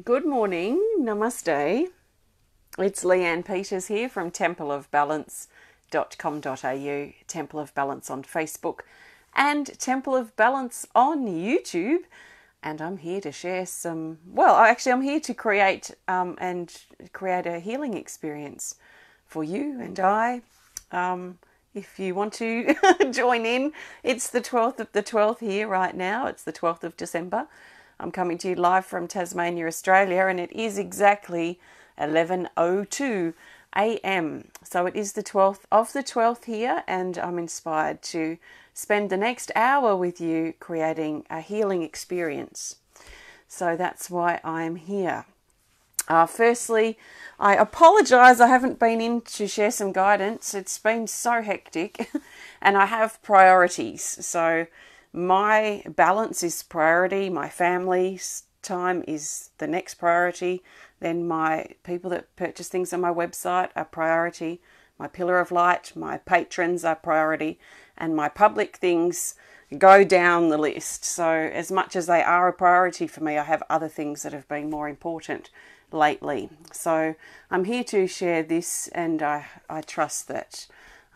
Good morning, namaste. It's Leanne Peters here from templeofbalance.com.au, Temple of Balance on Facebook and Temple of Balance on YouTube. And I'm here to share I'm here to create a healing experience for you and I. If you want to join in, it's the 12th here right now. It's the 12th of December. I'm coming to you live from Tasmania, Australia, and it is exactly 11:02 a.m. So it is the 12th of the 12th here, and I'm inspired to spend the next hour with you creating a healing experience. So that's why I'm here. Firstly, I apologise I haven't been in to share some guidance. It's been so hectic and I have priorities. So my balance is priority, my family's time is the next priority, then my people that purchase things on my website are priority, my pillar of light, my patrons are priority, and my public things go down the list. So as much as they are a priority for me, I have other things that have been more important lately. So I'm here to share this, and I trust that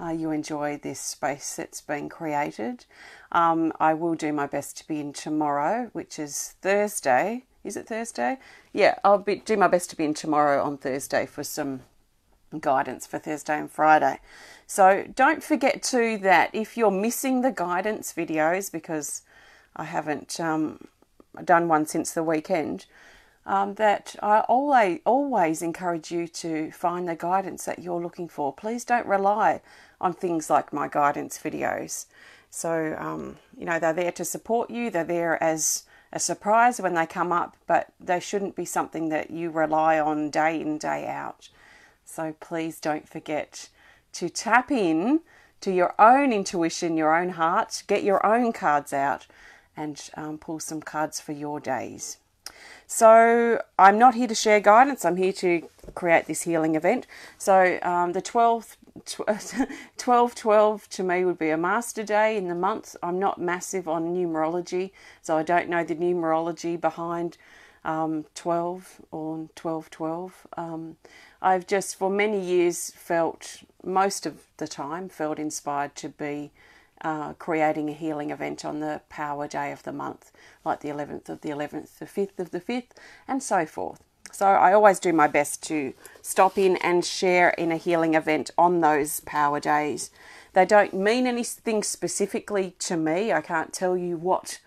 you enjoy this space that's been created. I will do my best to be in tomorrow, which is Thursday. Is it Thursday? Yeah, do my best to be in tomorrow on Thursday for some guidance for Thursday and Friday. So don't forget too that if you're missing the guidance videos, because I haven't done one since the weekend, that I always encourage you to find the guidance that you're looking for. Please don't rely on things like my guidance videos. So, they're there to support you. They're there as a surprise when they come up, but they shouldn't be something that you rely on day in, day out. So please don't forget to tap in to your own intuition, your own heart, get your own cards out and pull some cards for your days. So I'm not here to share guidance. I'm here to create this healing event. So the 12/12 to me would be a master day in the month. I'm not massive on numerology, so I don't know the numerology behind 12 or 12/12. I've just for many years most of the time felt inspired to be creating a healing event on the power day of the month, like the 11th of the 11th, the 5th of the 5th, and so forth. So I always do my best to stop in and share in a healing event on those power days. They don't mean anything specifically to me. I can't tell you what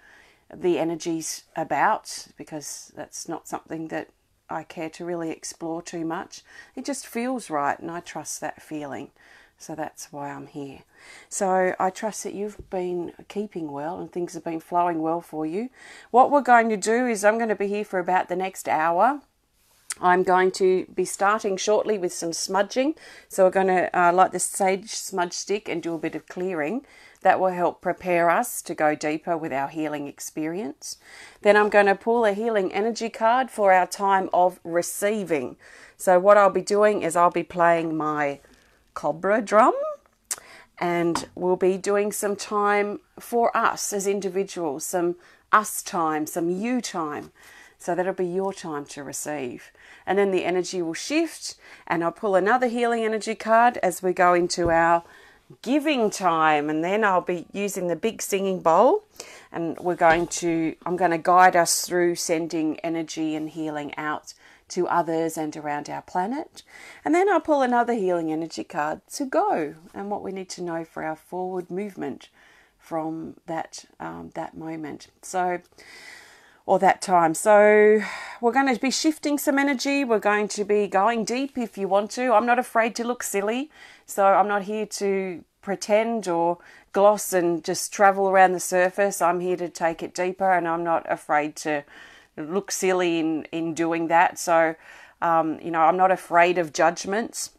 the energy's about because that's not something that I care to really explore too much. It just feels right and I trust that feeling. So that's why I'm here. So I trust that you've been keeping well and things have been flowing well for you. What we're going to do is I'm going to be here for about the next hour. I'm going to be starting shortly with some smudging. So we're going to light the sage smudge stick and do a bit of clearing. That will help prepare us to go deeper with our healing experience. Then I'm going to pull a healing energy card for our time of receiving. So what I'll be doing is I'll be playing my cobra drum, and we'll be doing some time for us as individuals, some us time, some you time. So that'll be your time to receive. And then the energy will shift, and I'll pull another healing energy card as we go into our giving time. And then I'll be using the big singing bowl, and I'm going to guide us through sending energy and healing out to others and around our planet. And then I'll pull another healing energy card to go and what we need to know for our forward movement from that moment. Or that time. So we're going to be shifting some energy. We're going to be going deep if you want to. I'm not afraid to look silly. So I'm not here to pretend or gloss and just travel around the surface. I'm here to take it deeper, and I'm not afraid to look silly in doing that. So, I'm not afraid of judgments.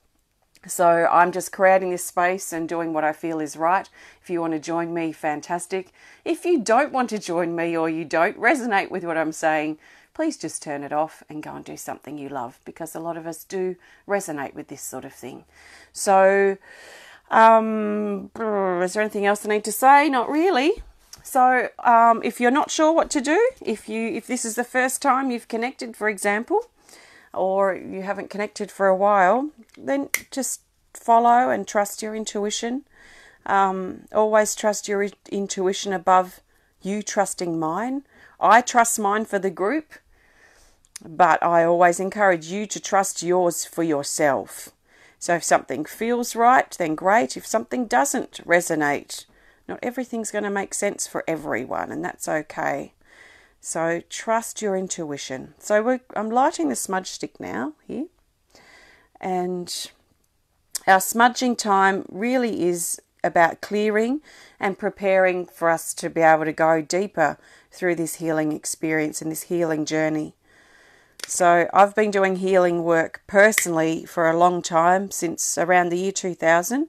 So I'm just creating this space and doing what I feel is right. If you want to join me, fantastic. If you don't want to join me or you don't resonate with what I'm saying, please just turn it off and go and do something you love, because a lot of us do resonate with this sort of thing. So, is there anything else I need to say? Not really. So if you're not sure what to do, if this is the first time you've connected, for example, or you haven't connected for a while, then just follow and trust your intuition. Always trust your intuition above you trusting mine. I trust mine for the group, but I always encourage you to trust yours for yourself. So if something feels right, then great. If something doesn't resonate, not everything's going to make sense for everyone, and that's okay. So trust your intuition. So I'm lighting the smudge stick now here. And our smudging time really is about clearing and preparing for us to be able to go deeper through this healing experience and this healing journey. So I've been doing healing work personally for a long time, since around the year 2000,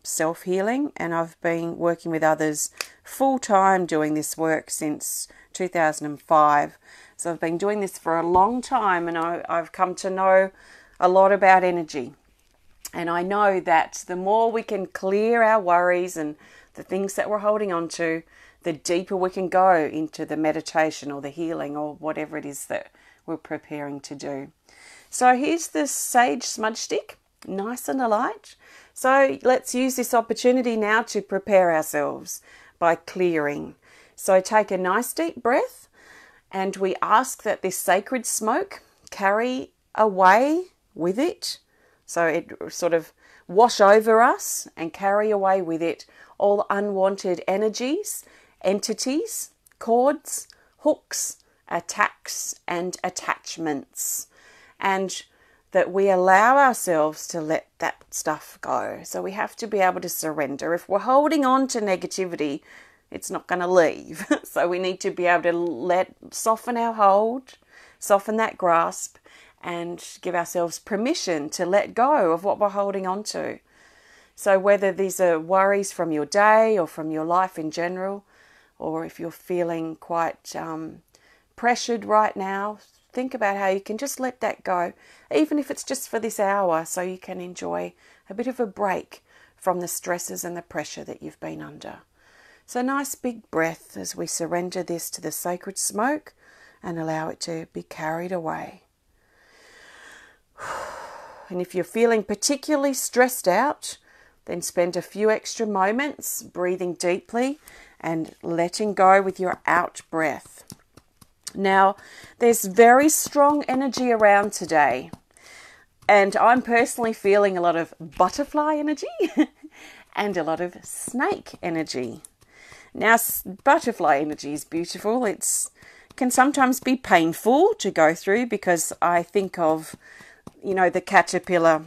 self-healing, and I've been working with others full-time doing this work since 2005. So I've been doing this for a long time, and I've come to know a lot about energy. And I know that the more we can clear our worries and the things that we're holding on to, the deeper we can go into the meditation or the healing or whatever it is that we're preparing to do. So here's the sage smudge stick, nice and alight. So let's use this opportunity now to prepare ourselves by clearing. So take a nice deep breath, and we ask that this sacred smoke carry away with it. So it sort of wash over us and carry away with it all unwanted energies, entities, cords, hooks, attacks and attachments, and that we allow ourselves to let that stuff go. So we have to be able to surrender. If we're holding on to negativity, it's not going to leave. So we need to be able to soften our hold, soften that grasp, and give ourselves permission to let go of what we're holding on to. So whether these are worries from your day or from your life in general, or if you're feeling quite pressured right now, think about how you can just let that go, even if it's just for this hour, so you can enjoy a bit of a break from the stresses and the pressure that you've been under. So nice big breath as we surrender this to the sacred smoke and allow it to be carried away. And if you're feeling particularly stressed out, then spend a few extra moments breathing deeply and letting go with your out breath. Now, there's very strong energy around today, and I'm personally feeling a lot of butterfly energy and a lot of snake energy. Now, butterfly energy is beautiful. It can sometimes be painful to go through, because I think of, the caterpillar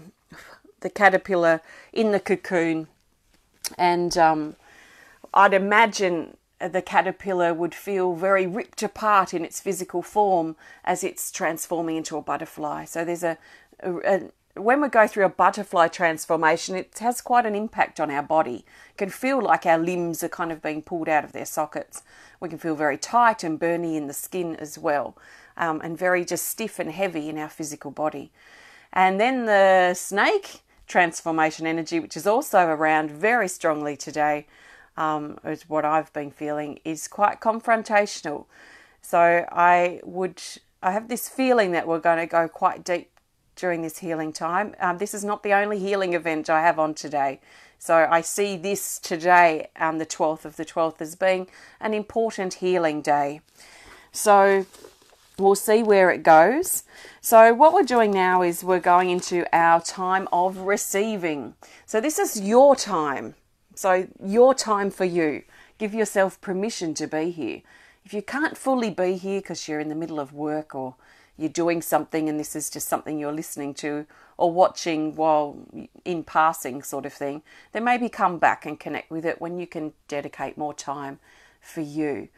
in the cocoon, and I'd imagine the caterpillar would feel very ripped apart in its physical form as it's transforming into a butterfly. So there's when we go through a butterfly transformation, it has quite an impact on our body. It can feel like our limbs are kind of being pulled out of their sockets. We can feel very tight and burny in the skin as well, and very just stiff and heavy in our physical body. And then the snake transformation energy, which is also around very strongly today, is what I've been feeling, is quite confrontational. So I have this feeling that we're going to go quite deep during this healing time. This is not the only healing event I have on today. So I see this today, the 12th of the 12th, as being an important healing day. So we'll see where it goes. So what we're doing now is we're going into our time of receiving. So this is your time. So your time for you. Give yourself permission to be here. If you can't fully be here because you're in the middle of work, or you're doing something and this is just something you're listening to or watching while in passing sort of thing, then maybe come back and connect with it when you can dedicate more time for you.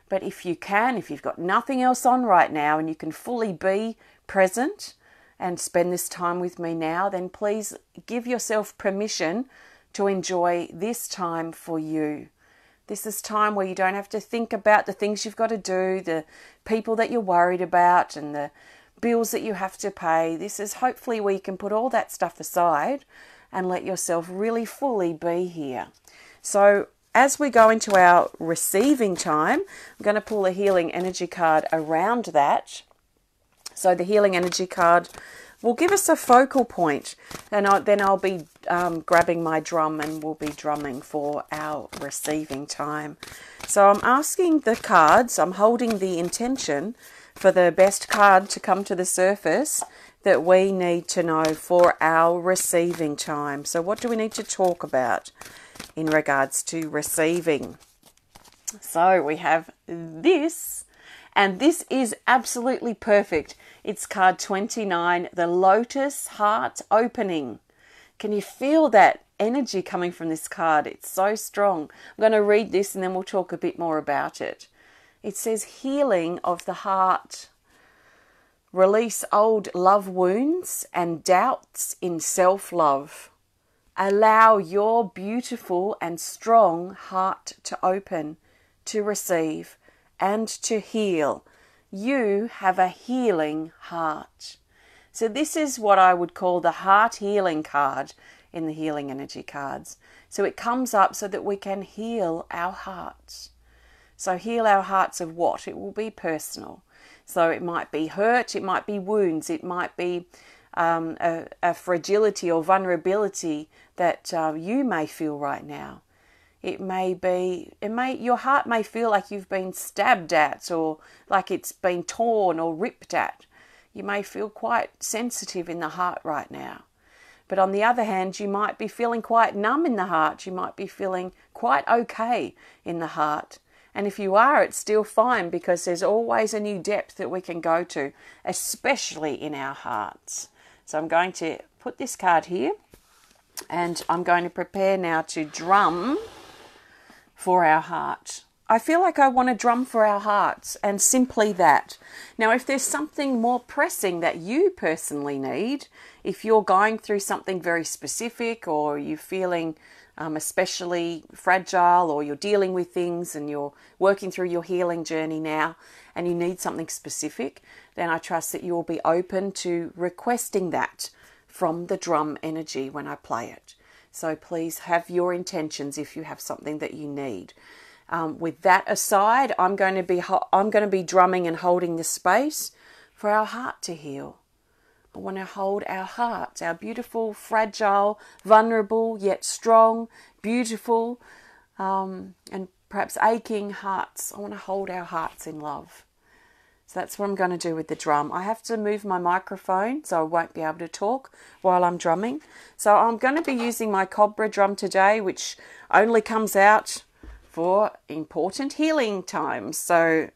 But if you can, if you've got nothing else on right now and you can fully be present and spend this time with me now, then please give yourself permission to enjoy this time for you. This is time where you don't have to think about the things you've got to do, the people that you're worried about and the bills that you have to pay. This is hopefully where you can put all that stuff aside and let yourself really fully be here. So as we go into our receiving time, I'm going to pull a healing energy card around that. So the healing energy card will give us a focal point, and then I'll be grabbing my drum and we'll be drumming for our receiving time. So I'm asking the cards, I'm holding the intention for the best card to come to the surface that we need to know for our receiving time. So what do we need to talk about in regards to receiving? So we have this, and this is absolutely perfect. It's card 29, the Lotus Heart Opening. Can you feel that energy coming from this card? It's so strong. I'm going to read this and then we'll talk a bit more about it. It says, healing of the heart. Release old love wounds and doubts in self-love. Allow your beautiful and strong heart to open, to receive, and to heal. You have a healing heart. So this is what I would call the heart healing card in the healing energy cards. So it comes up so that we can heal our hearts. So heal our hearts of what? It will be personal. So it might be hurt, it might be wounds, it might be a fragility or vulnerability that you may feel right now. Your heart may feel like you've been stabbed at, or like it's been torn or ripped at. You may feel quite sensitive in the heart right now. But on the other hand, you might be feeling quite numb in the heart. You might be feeling quite okay in the heart. And if you are, it's still fine, because there's always a new depth that we can go to, especially in our hearts. So I'm going to put this card here, and I'm going to prepare now to drum for our heart. I feel like I want to drum for our hearts, and simply that. Now, if there's something more pressing that you personally need, if you're going through something very specific, or you're feeling especially fragile, or you're dealing with things and you're working through your healing journey now and you need something specific, then I trust that you will be open to requesting that from the drum energy when I play it. So please have your intentions if you have something that you need. With that aside, I'm going to be drumming and holding the space for our heart to heal. I want to hold our hearts, our beautiful, fragile, vulnerable, yet strong, beautiful, and perhaps aching hearts. I want to hold our hearts in love. So that's what I'm going to do with the drum. I have to move my microphone, so I won't be able to talk while I'm drumming. So I'm going to be using my Cobra drum today, which only comes out for important healing times. So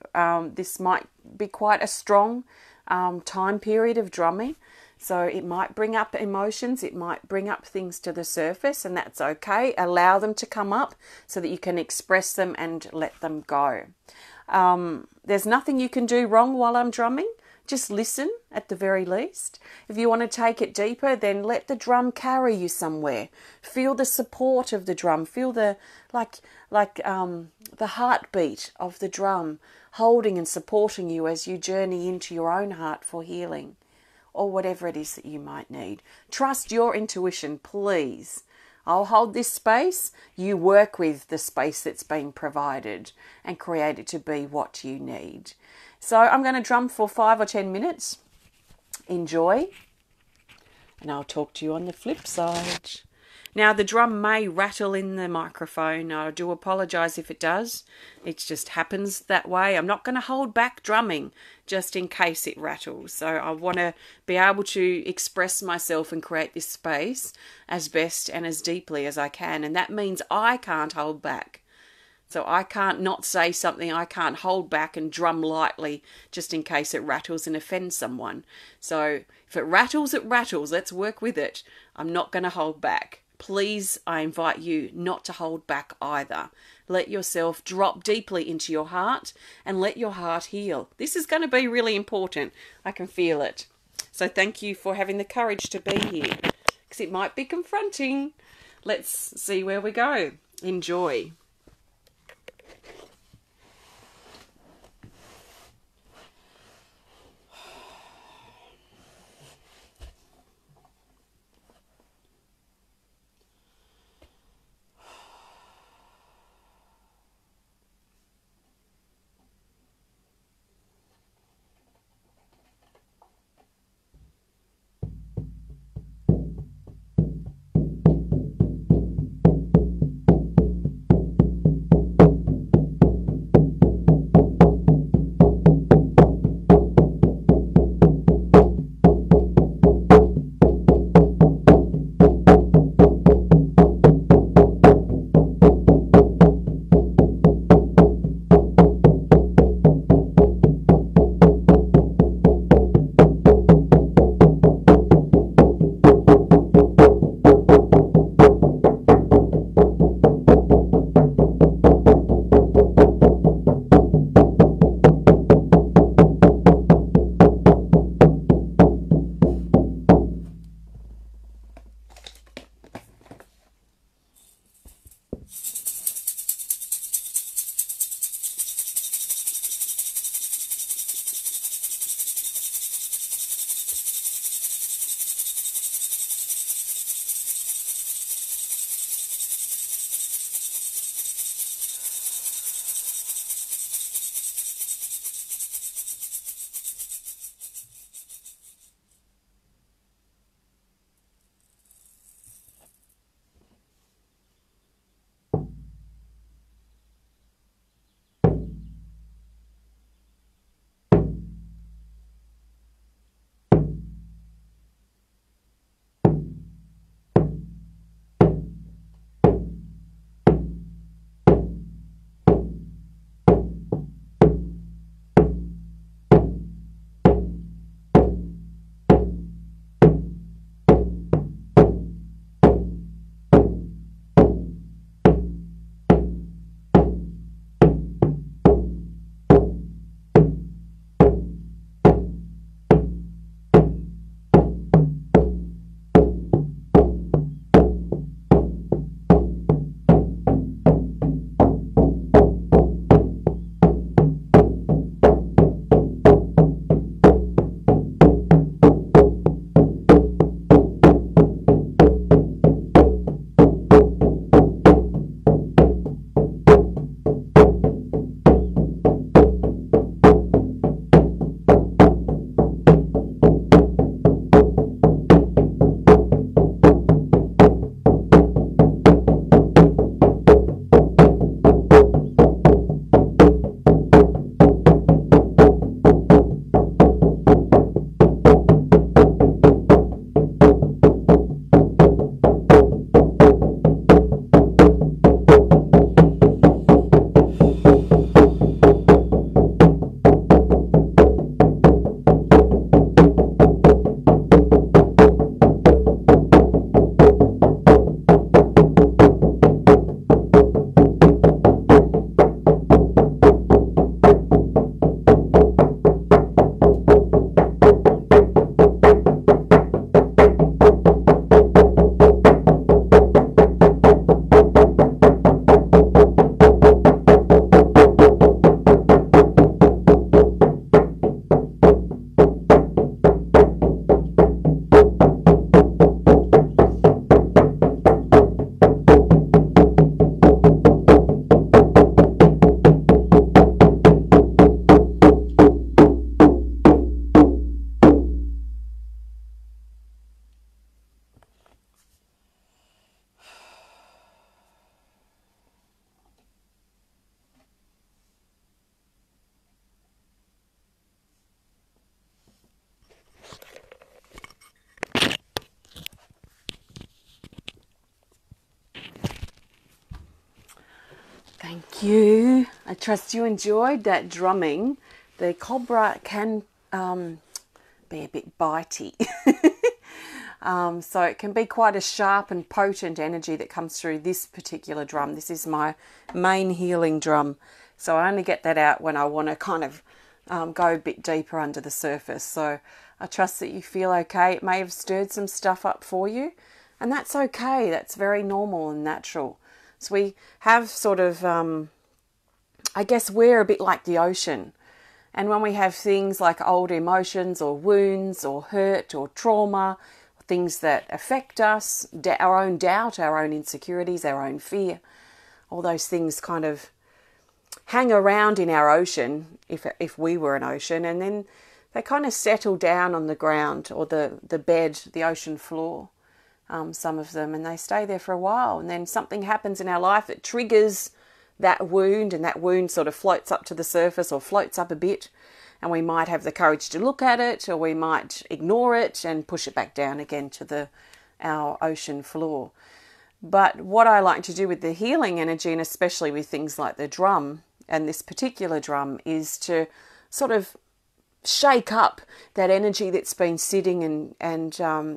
this might be quite a strong time period of drumming. So it might bring up emotions, it might bring up things to the surface, and that's okay. Allow them to come up so that you can express them and let them go. There's nothing you can do wrong while I'm drumming. Just listen at the very least. If you want to take it deeper, then let the drum carry you somewhere. Feel the support of the drum. Feel the the heartbeat of the drum holding and supporting you as you journey into your own heart for healing, or whatever it is that you might need. Trust your intuition, please. I'll hold this space. You work with the space that's been provided and create it to be what you need. So I'm going to drum for 5 or 10 minutes. Enjoy. And I'll talk to you on the flip side. Now, the drum may rattle in the microphone. I do apologise if it does. It just happens that way. I'm not going to hold back drumming just in case it rattles. So I want to be able to express myself and create this space as best and as deeply as I can. And that means I can't hold back. So I can't not say something. I can't hold back and drum lightly just in case it rattles and offends someone. So if it rattles, it rattles. Let's work with it. I'm not going to hold back. Please, I invite you not to hold back either. Let yourself drop deeply into your heart and let your heart heal. This is going to be really important. I can feel it. So thank you for having the courage to be here, because it might be confronting. Let's see where we go. Enjoy. Thank you. I trust you enjoyed that drumming. The cobra can be a bit bitey. So it can be quite a sharp and potent energy that comes through this particular drum. This is my main healing drum. So I only get that out when I want to kind of go a bit deeper under the surface. So I trust that you feel okay. It may have stirred some stuff up for you, and that's okay. That's very normal and natural. So we have sort of, I guess we're a bit like the ocean. And when we have things like old emotions or wounds or hurt or trauma, things that affect us, our own doubt, our own insecurities, our own fear, all those things kind of hang around in our ocean, if we were an ocean, and then they kind of settle down on the ground or the bed, the ocean floor, some of them, and they stay there for a while, and then something happens in our life that triggers that wound, and that wound sort of floats up to the surface or floats up a bit, and we might have the courage to look at it, or we might ignore it and push it back down again to our ocean floor. But what I like to do with the healing energy, and especially with things like the drum and this particular drum, is to sort of shake up that energy that's been sitting and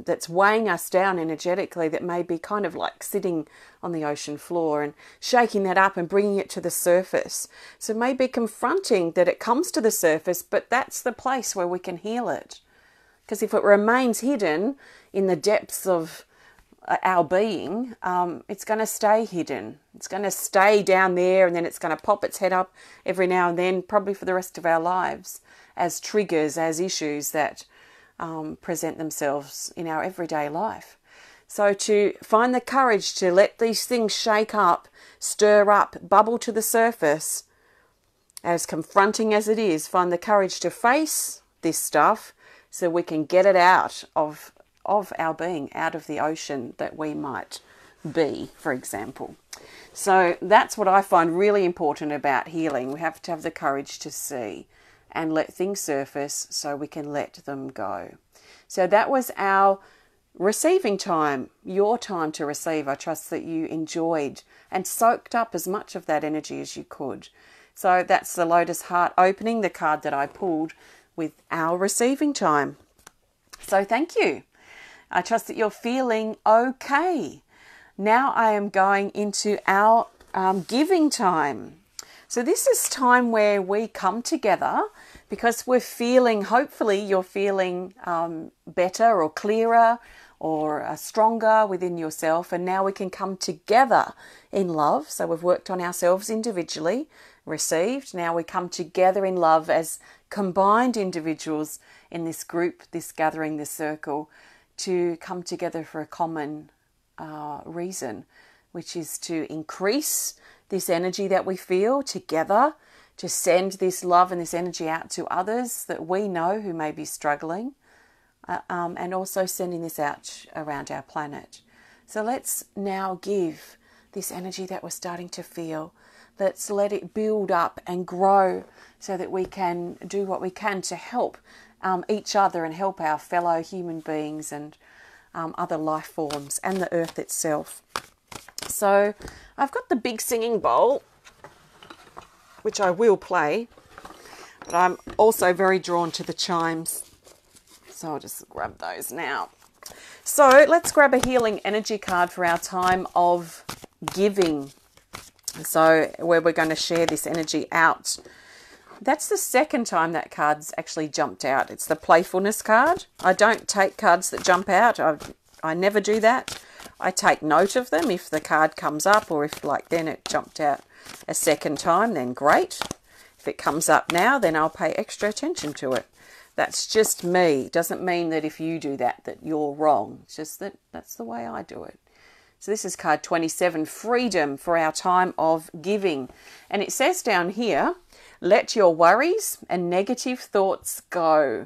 that's weighing us down energetically, that may be kind of like sitting on the ocean floor, and shaking that up and bringing it to the surface. So maybe confronting that it comes to the surface, but that's the place where we can heal it. Because if it remains hidden in the depths of our being, it's going to stay hidden. It's going to stay down there, and then it's going to pop its head up every now and then, probably for the rest of our lives, as triggers, as issues that present themselves in our everyday life. So to find the courage to let these things shake up, stir up, bubble to the surface, as confronting as it is, find the courage to face this stuff so we can get it out of our being, out of the ocean that we might be, for example. So that's what I find really important about healing. We have to have the courage to see and let things surface so we can let them go. So that was our receiving time, your time to receive. I trust that you enjoyed and soaked up as much of that energy as you could. So that's the Lotus Heart opening, the card that I pulled with our receiving time. So thank you. I trust that you're feeling okay. Now I am going into our giving time. So this is time where we come together because we're feeling, hopefully you're feeling better or clearer or stronger within yourself, and now we can come together in love. So we've worked on ourselves individually, received. Now we come together in love as combined individuals in this group, this gathering, this circle, to come together for a common reason, which is to increase this energy that we feel together, to send this love and this energy out to others that we know who may be struggling, and also sending this out around our planet. So let's now give this energy that we're starting to feel. Let's let it build up and grow so that we can do what we can to help each other and help our fellow human beings and other life forms and the earth itself. So I've got the big singing bowl, which I will play, but I'm also very drawn to the chimes. So I'll just grab those now. So let's grab a healing energy card for our time of giving. So where we're going to share this energy out. That's the second time that card's actually jumped out. It's the playfulness card. I don't take cards that jump out. I never do that. I take note of them if the card comes up, or if like then it jumped out a second time, then great. If it comes up now, then I'll pay extra attention to it. That's just me. It doesn't mean that if you do that, that you're wrong. It's just that that's the way I do it. So this is card 27, Freedom, for our time of giving. And it says down here, let your worries and negative thoughts go.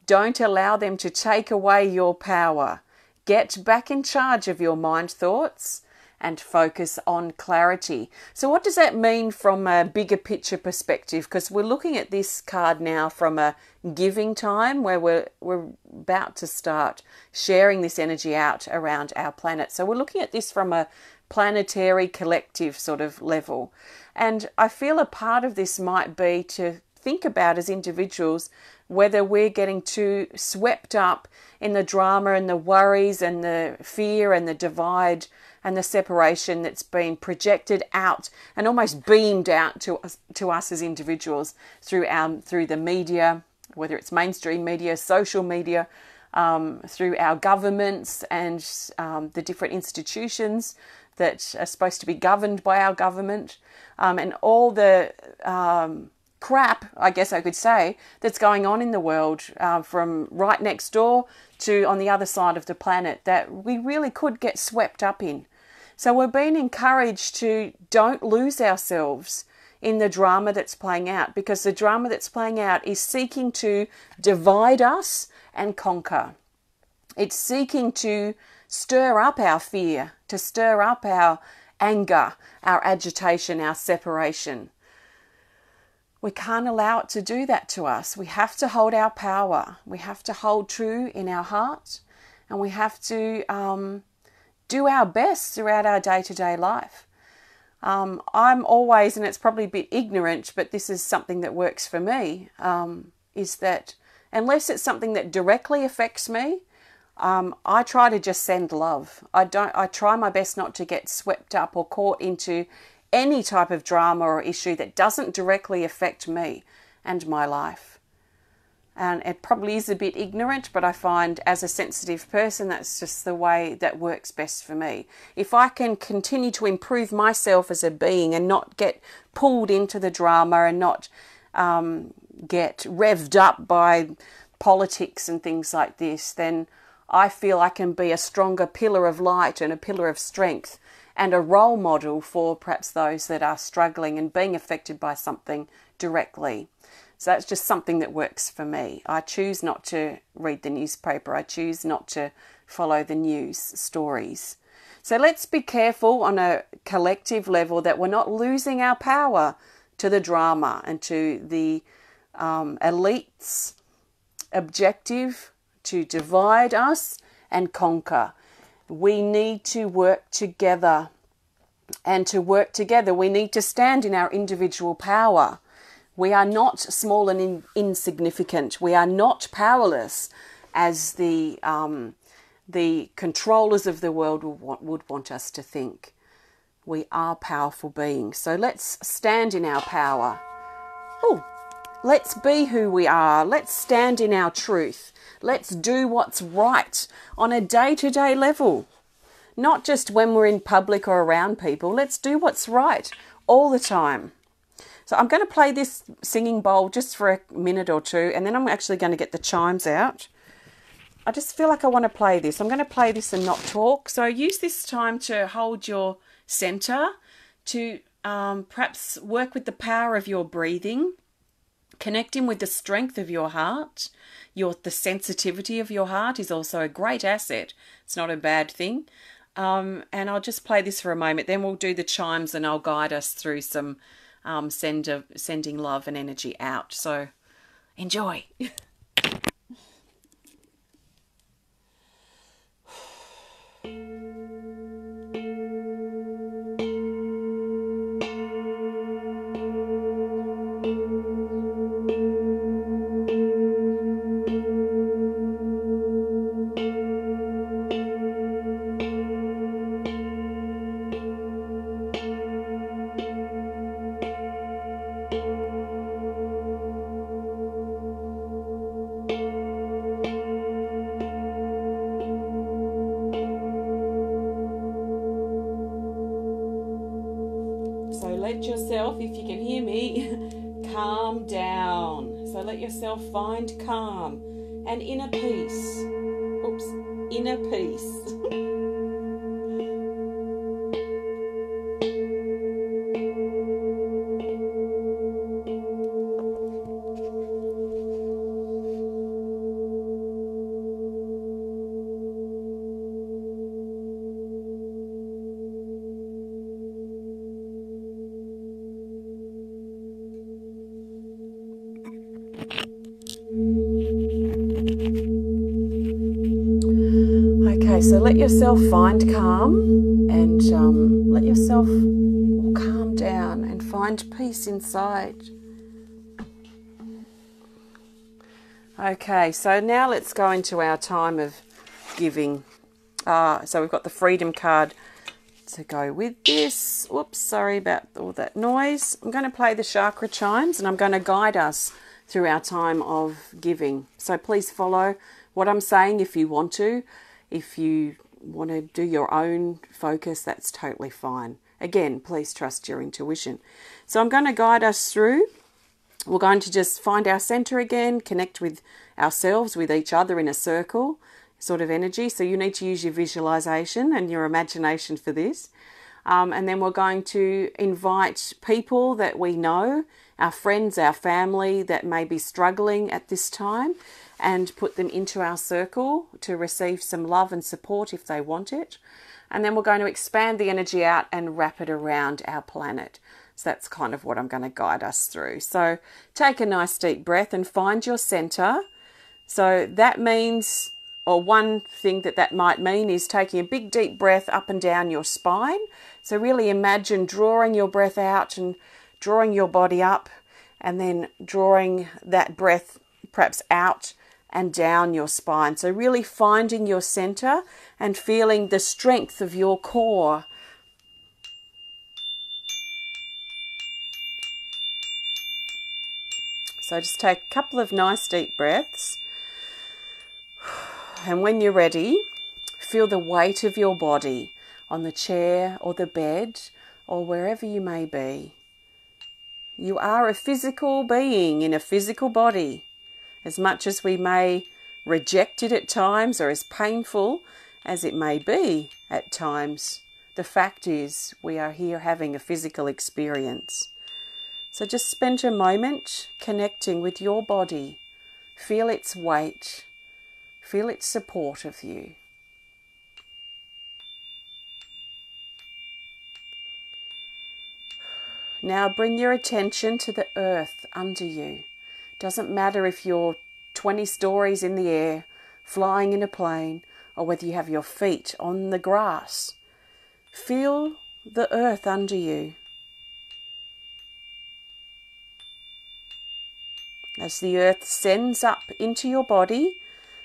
Don't allow them to take away your power. Get back in charge of your mind thoughts and focus on clarity. So what does that mean from a bigger picture perspective? Because we're looking at this card now from a giving time where we're about to start sharing this energy out around our planet. So we're looking at this from a planetary collective sort of level. And I feel a part of this might be to think about as individuals whether we're getting too swept up in the drama and the worries and the fear and the divide and the separation that's been projected out and almost beamed out to us as individuals through the media, whether it's mainstream media, social media, through our governments and the different institutions that are supposed to be governed by our government, and all the crap, I guess I could say, that's going on in the world, from right next door to on the other side of the planet, that we really could get swept up in. So we're being encouraged to don't lose ourselves in the drama that's playing out, because the drama that's playing out is seeking to divide us and conquer. It's seeking to stir up our fear, to stir up our anger, our agitation, our separation. We can't allow it to do that to us. We have to hold our power. We have to hold true in our heart, and we have to do our best throughout our day-to-day life. I'm always, and it's probably a bit ignorant, but this is something that works for me, is that unless it's something that directly affects me, I try to just send love. I try my best not to get swept up or caught into any type of drama or issue that doesn't directly affect me and my life. And it probably is a bit ignorant, but I find as a sensitive person, that's just the way that works best for me. If I can continue to improve myself as a being and not get pulled into the drama and not get revved up by politics and things like this, then I feel I can be a stronger pillar of light and a pillar of strength and a role model for perhaps those that are struggling and being affected by something directly. So that's just something that works for me. I choose not to read the newspaper. I choose not to follow the news stories. So let's be careful on a collective level that we're not losing our power to the drama and to the elite's objective to divide us and conquer. We need to work together. And to work together, we need to stand in our individual power. We are not small and insignificant. We are not powerless as the controllers of the world would want us to think. We are powerful beings. So let's stand in our power. Oh, let's be who we are. Let's stand in our truth. Let's do what's right on a day-to-day level. Not just when we're in public or around people. Let's do what's right all the time. So I'm going to play this singing bowl just for a minute or two, and then I'm actually going to get the chimes out. I just feel like I want to play this. I'm going to play this and not talk. So use this time to hold your center, to perhaps work with the power of your breathing, connecting with the strength of your heart. The sensitivity of your heart is also a great asset. It's not a bad thing. And I'll just play this for a moment. Then we'll do the chimes and I'll guide us through some sending love and energy out. So enjoy. So let yourself, if you can hear me, calm down. So let yourself find calm and inner peace. Oops, inner peace. Okay, so let yourself find calm and let yourself calm down and find peace inside. Okay, so now let's go into our time of giving. So we've got the freedom card to go with this. Whoops, sorry about all that noise. I'm going to play the chakra chimes and I'm going to guide us through our time of giving. So please follow what I'm saying if you want to. If you want to do your own focus, that's totally fine. Again, please trust your intuition. So I'm going to guide us through. We're going to just find our center again, connect with ourselves, with each other in a circle sort of energy. So you need to use your visualization and your imagination for this. And then we're going to invite people that we know, our friends, our family that may be struggling at this time, and put them into our circle to receive some love and support if they want it. And then we're going to expand the energy out and wrap it around our planet. So that's kind of what I'm going to guide us through. So take a nice deep breath and find your center. So that means, or one thing that might mean is taking a big deep breath up and down your spine. So really imagine drawing your breath out and drawing your body up, and then drawing that breath perhaps out and down your spine. So really finding your center and feeling the strength of your core. So just take a couple of nice deep breaths. And when you're ready, feel the weight of your body on the chair or the bed or wherever you may be. You are a physical being in a physical body. As much as we may reject it at times, or as painful as it may be at times, the fact is we are here having a physical experience. So just spend a moment connecting with your body. Feel its weight. Feel its support of you. Now bring your attention to the earth under you. Doesn't matter if you're 20 stories in the air, flying in a plane, or whether you have your feet on the grass. Feel the earth under you. As the earth sends up into your body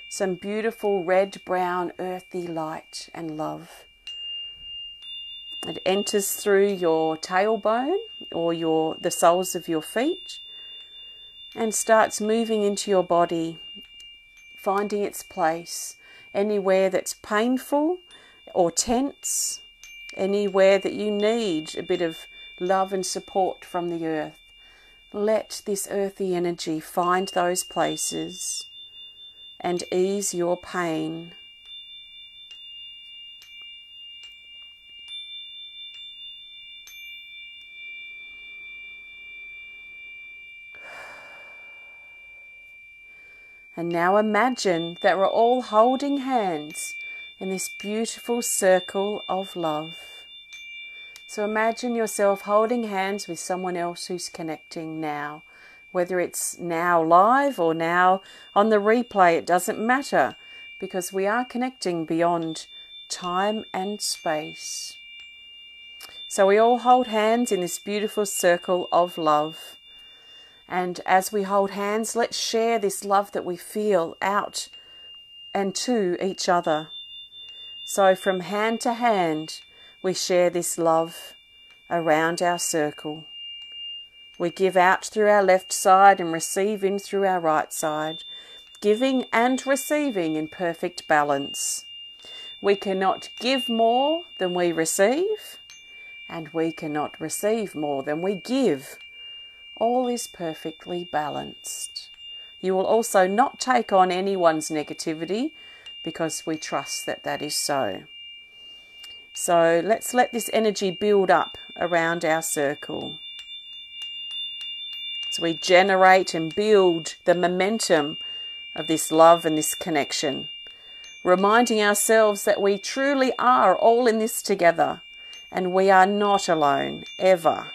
some beautiful red, brown, earthy light and love. It enters through your tailbone or the soles of your feet and starts moving into your body, finding its place anywhere that's painful or tense, anywhere that you need a bit of love and support from the earth. Let this earthy energy find those places and ease your pain. And now imagine that we're all holding hands in this beautiful circle of love. So imagine yourself holding hands with someone else who's connecting now. Whether it's now live or now on the replay, it doesn't matter, because we are connecting beyond time and space. So we all hold hands in this beautiful circle of love. And as we hold hands, let's share this love that we feel out and to each other. So from hand to hand, we share this love around our circle. We give out through our left side and receive in through our right side, giving and receiving in perfect balance. We cannot give more than we receive, and we cannot receive more than we give. All is perfectly balanced. You will also not take on anyone's negativity, because we trust that that is so. So let's let this energy build up around our circle. So we generate and build the momentum of this love and this connection, reminding ourselves that we truly are all in this together and we are not alone, ever.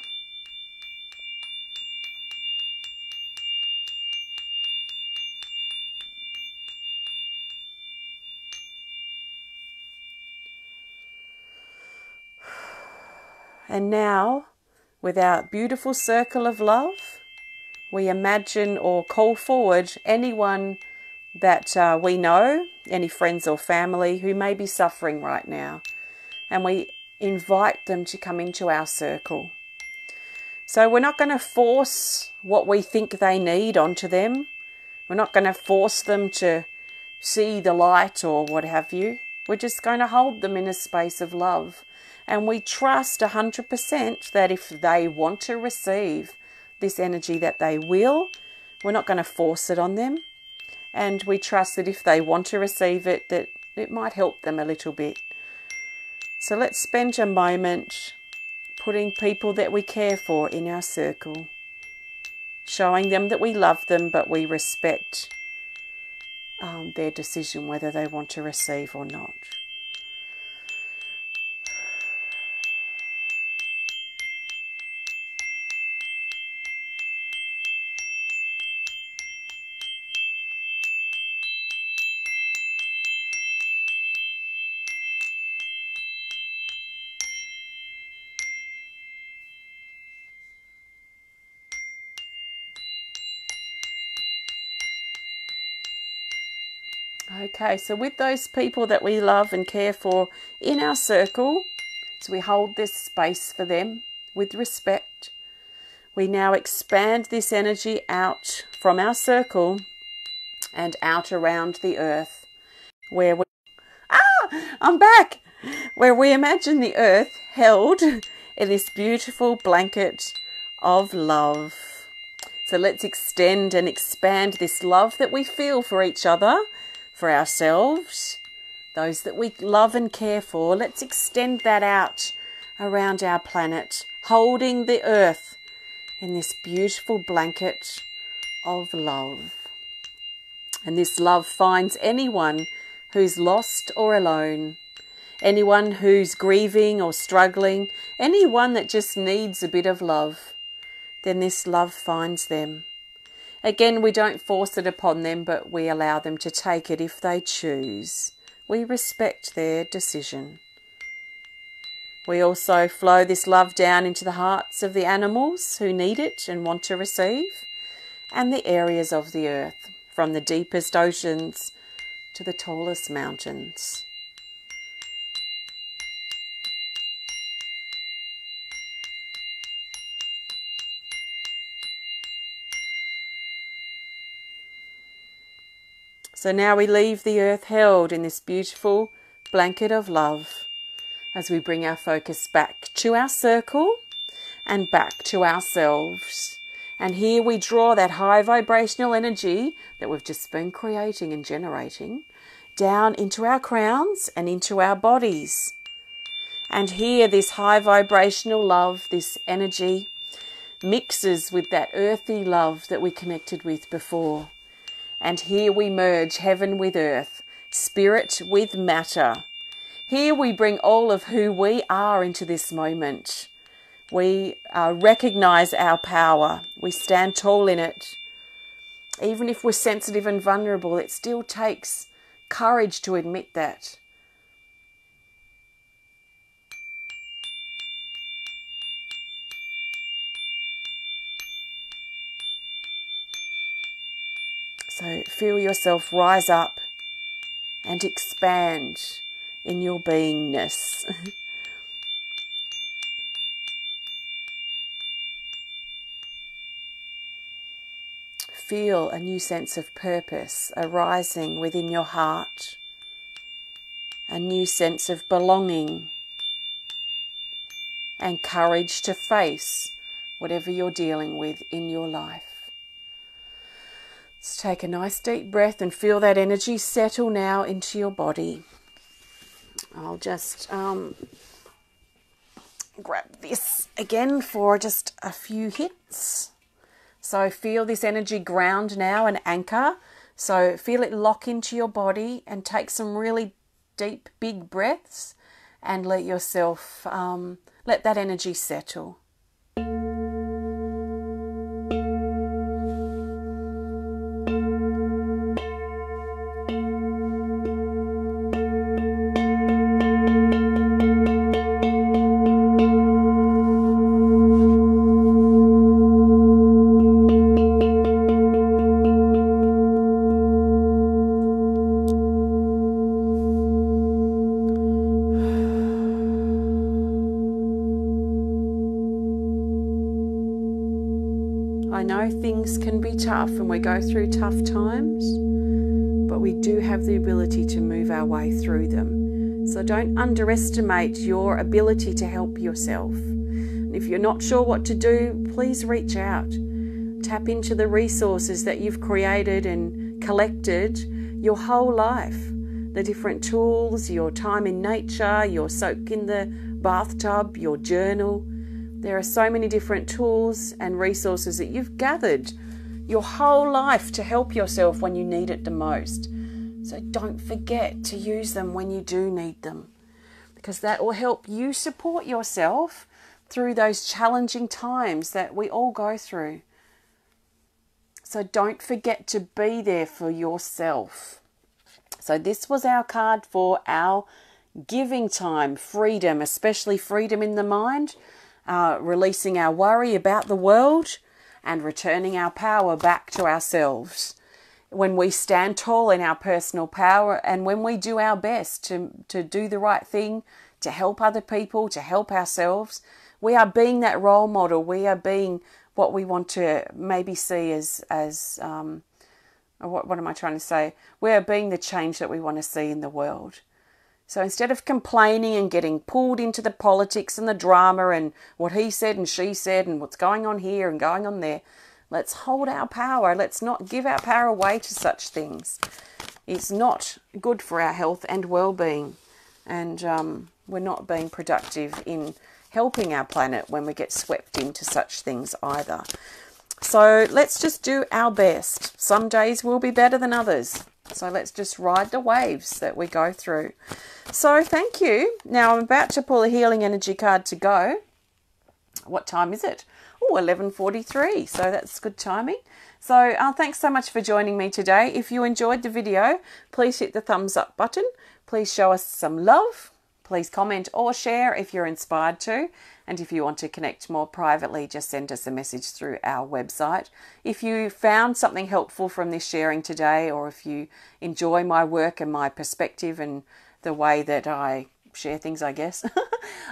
And now, with our beautiful circle of love, we imagine or call forward anyone that we know, any friends or family who may be suffering right now. And we invite them to come into our circle. So we're not going to force what we think they need onto them. We're not going to force them to see the light or what have you. We're just going to hold them in a space of love. And we trust 100% that if they want to receive this energy, that they will. We're not going to force it on them. And we trust that if they want to receive it, that it might help them a little bit. So let's spend a moment putting people that we care for in our circle, showing them that we love them, but we respect their decision whether they want to receive or not. Okay, so with those people that we love and care for in our circle, so we hold this space for them with respect. We now expand this energy out from our circle and out around the earth, where we... I'm back! Where we imagine the earth held in this beautiful blanket of love. So let's extend and expand this love that we feel for each other, for ourselves, those that we love and care for. Let's extend that out around our planet, holding the earth in this beautiful blanket of love. And this love finds anyone who's lost or alone, anyone who's grieving or struggling, anyone that just needs a bit of love. Then this love finds them. Again, we don't force it upon them, but we allow them to take it if they choose. We respect their decision. We also flow this love down into the hearts of the animals who need it and want to receive, and the areas of the earth, from the deepest oceans to the tallest mountains. So now we leave the earth held in this beautiful blanket of love as we bring our focus back to our circle and back to ourselves. And here we draw that high vibrational energy that we've just been creating and generating down into our crowns and into our bodies. And here this high vibrational love, this energy, mixes with that earthy love that we connected with before. And here we merge heaven with earth, spirit with matter. Here we bring all of who we are into this moment. We recognize our power. We stand tall in it. Even if we're sensitive and vulnerable, it still takes courage to admit that. So feel yourself rise up and expand in your beingness. Feel a new sense of purpose arising within your heart, a new sense of belonging and courage to face whatever you're dealing with in your life. Let's take a nice deep breath and feel that energy settle now into your body. I'll just grab this again for just a few hits. So feel this energy ground now and anchor. So feel it lock into your body and take some really deep, big breaths and let yourself, let that energy settle. know things can be tough and we go through tough times, but we do have the ability to move our way through them. So don't underestimate your ability to help yourself. And if you're not sure what to do, please reach out. Tap into the resources that you've created and collected your whole life. The different tools, your time in nature, your soak in the bathtub, your journal. There are so many different tools and resources that you've gathered your whole life to help yourself when you need it the most. So don't forget to use them when you do need them, because that will help you support yourself through those challenging times that we all go through. So don't forget to be there for yourself. So this was our card for our giving time, freedom, especially freedom in the mind, releasing our worry about the world and returning our power back to ourselves. When we stand tall in our personal power and when we do our best to do the right thing, to help other people, to help ourselves, we are being that role model. We are being what we want to maybe see as what am I trying to say? We are being the change that we want to see in the world. So instead of complaining and getting pulled into the politics and the drama and what he said and she said and what's going on here and going on there, let's hold our power. Let's not give our power away to such things. It's not good for our health and well-being. And we're not being productive in helping our planet when we get swept into such things either. So let's just do our best. Some days will be better than others. So let's just ride the waves that we go through. So thank you. Now I'm about to pull a healing energy card to go. What time is it? Oh, 11:43. So that's good timing. So thanks so much for joining me today. If you enjoyed the video, please hit the thumbs up button. Please show us some love. Please comment or share if you're inspired to. And if you want to connect more privately, just send us a message through our website. If you found something helpful from this sharing today, or if you enjoy my work and my perspective and the way that I share things, I guess,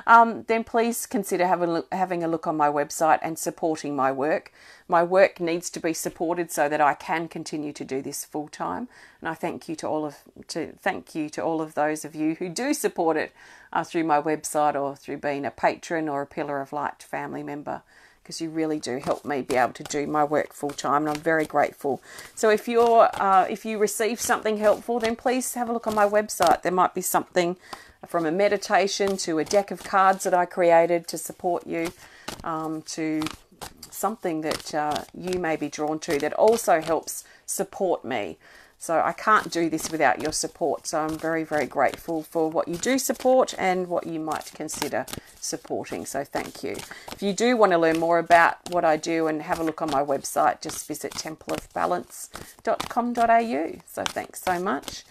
then please consider having a look on my website and supporting my work. My work needs to be supported so that I can continue to do this full time. And I thank you to all of those of you who do support it through my website or through being a patron or a Pillar of Light family member, because you really do help me be able to do my work full time, and I'm very grateful. So if you receive something helpful, then please have a look on my website. There might be something from a meditation to a deck of cards that I created to support you, to something that you may be drawn to that also helps support me. So I can't do this without your support. So I'm very, very grateful for what you do support and what you might consider supporting. So thank you. If you do want to learn more about what I do and have a look on my website, just visit templeofbalance.com.au. So thanks so much.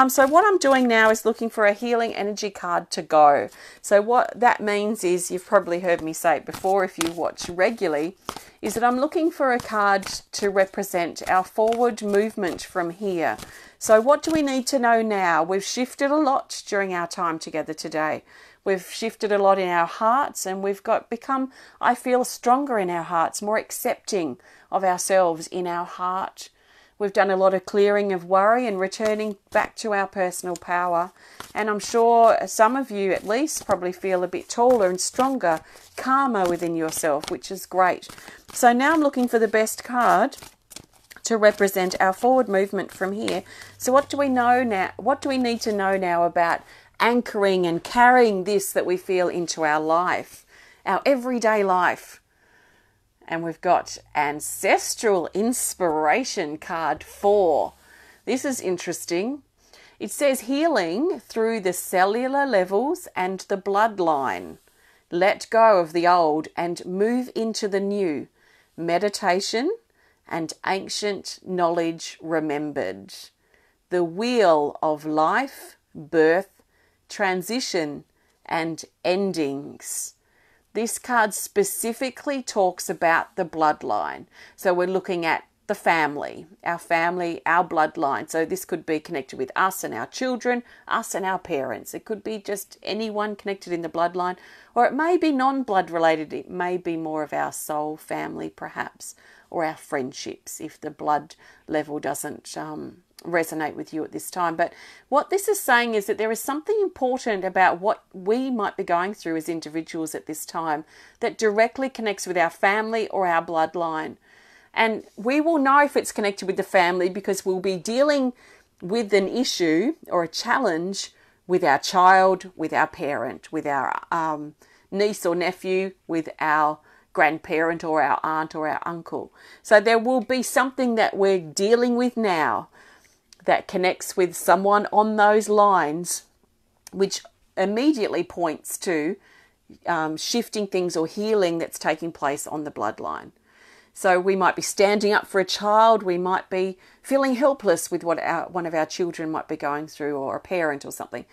So what I'm doing now is looking for a healing energy card to go. So what that means is, you've probably heard me say it before if you watch regularly, is that I'm looking for a card to represent our forward movement from here. So what do we need to know now? We've shifted a lot during our time together today. We've shifted a lot in our hearts, and we've become, I feel, stronger in our hearts, more accepting of ourselves in our heart. We've done a lot of clearing of worry and returning back to our personal power. And I'm sure some of you at least probably feel a bit taller and stronger, calmer within yourself, which is great. So now I'm looking for the best card to represent our forward movement from here. So what do we know now? What do we need to know now about anchoring and carrying this that we feel into our life, our everyday life? And we've got Ancestral Inspiration card 4. This is interesting. It says healing through the cellular levels and the bloodline. Let go of the old and move into the new. Meditation and ancient knowledge remembered. The wheel of life, birth, transition and endings. This card specifically talks about the bloodline. So we're looking at the family, our bloodline. So this could be connected with us and our children, us and our parents. It could be just anyone connected in the bloodline, or it may be non-blood related. It may be more of our soul family perhaps, or our friendships if the blood level doesn't resonate with you at this time. But what this is saying is that there is something important about what we might be going through as individuals at this time that directly connects with our family or our bloodline. And we will know if it's connected with the family because we'll be dealing with an issue or a challenge with our child, with our parent, with our niece or nephew, with our grandparent or our aunt or our uncle. So there will be something that we're dealing with now that connects with someone on those lines, which immediately points to shifting things or healing that's taking place on the bloodline. So we might be standing up for a child, we might be feeling helpless with what one of our children might be going through, or a parent or something.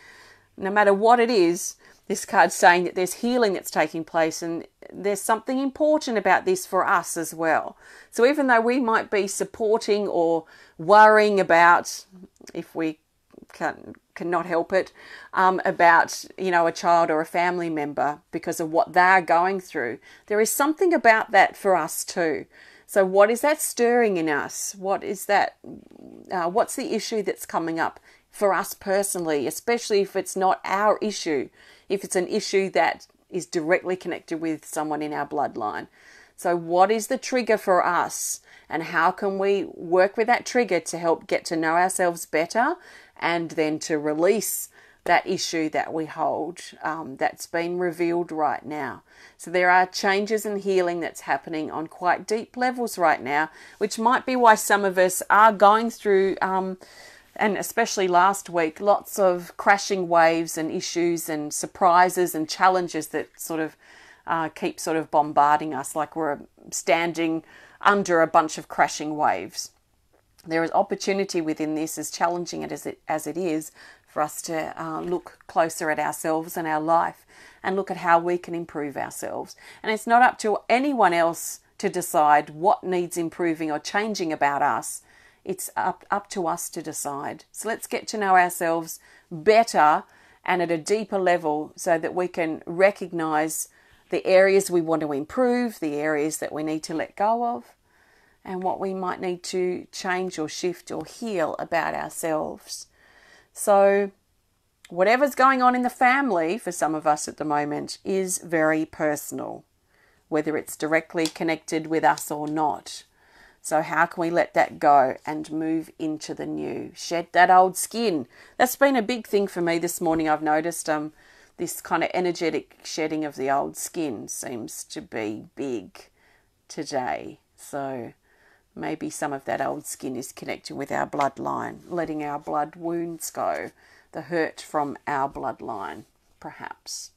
No matter what it is, this card's saying that there's healing that's taking place, and there's something important about this for us as well. So even though we might be supporting or worrying about, if we cannot help it, about, a child or a family member because of what they're going through, there is something about that for us too. So what is that stirring in us? What is that? What's the issue that's coming up for us personally, especially if it's not our issue, if it's an issue that is directly connected with someone in our bloodline? So what is the trigger for us, and how can we work with that trigger to help get to know ourselves better, and then to release that issue that we hold that's been revealed right now? So there are changes and healing that's happening on quite deep levels right now, which might be why some of us are going through, and especially last week, lots of crashing waves and issues and surprises and challenges that sort of keep sort of bombarding us like we're standing under a bunch of crashing waves. There is opportunity within this, as challenging as it is, for us to look closer at ourselves and our life and look at how we can improve ourselves. And it's not up to anyone else to decide what needs improving or changing about us. It's up to us to decide. So let's get to know ourselves better and at a deeper level so that we can recognize the areas we want to improve, the areas that we need to let go of, and what we might need to change or shift or heal about ourselves. So whatever's going on in the family for some of us at the moment is very personal, whether it's directly connected with us or not. So how can we let that go and move into the new? Shed that old skin. That's been a big thing for me this morning. I've noticed this kind of energetic shedding of the old skin seems to be big today. So maybe some of that old skin is connecting with our bloodline, letting our blood wounds go, the hurt from our bloodline, perhaps.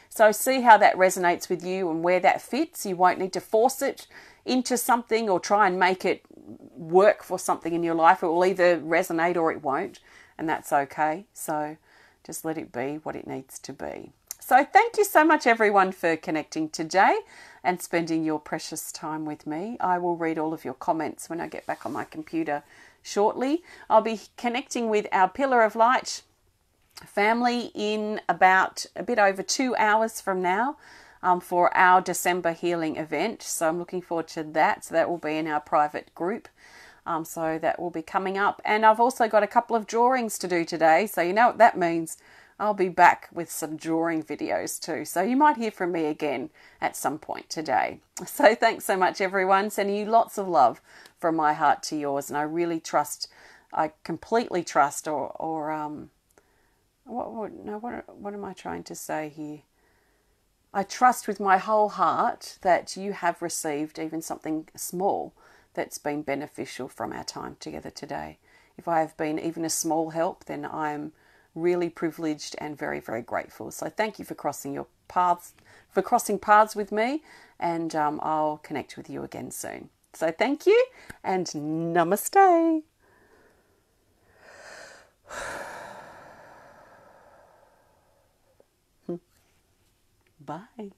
So see how that resonates with you and where that fits. You won't need to force it into something or try and make it work for something in your life. It will either resonate or it won't, and that's okay. So just let it be what it needs to be. So thank you so much, everyone, for connecting today and spending your precious time with me. I will read all of your comments when I get back on my computer shortly. I'll be connecting with our Pillar of Light family in about a bit over 2 hours from now for our December healing event. So I'm looking forward to that. So that will be in our private group. So that will be coming up. And I've also got a couple of drawings to do today. So you know what that means. I'll be back with some drawing videos too. So you might hear from me again at some point today. So thanks so much, everyone. Sending you lots of love from my heart to yours. And I really trust, I completely trust, what am I trying to say here? I trust with my whole heart that you have received even something small that's been beneficial from our time together today. If I have been even a small help, then I'm really privileged and very, very grateful. So thank you for crossing paths with me, and I'll connect with you again soon. So thank you and namaste. Bye.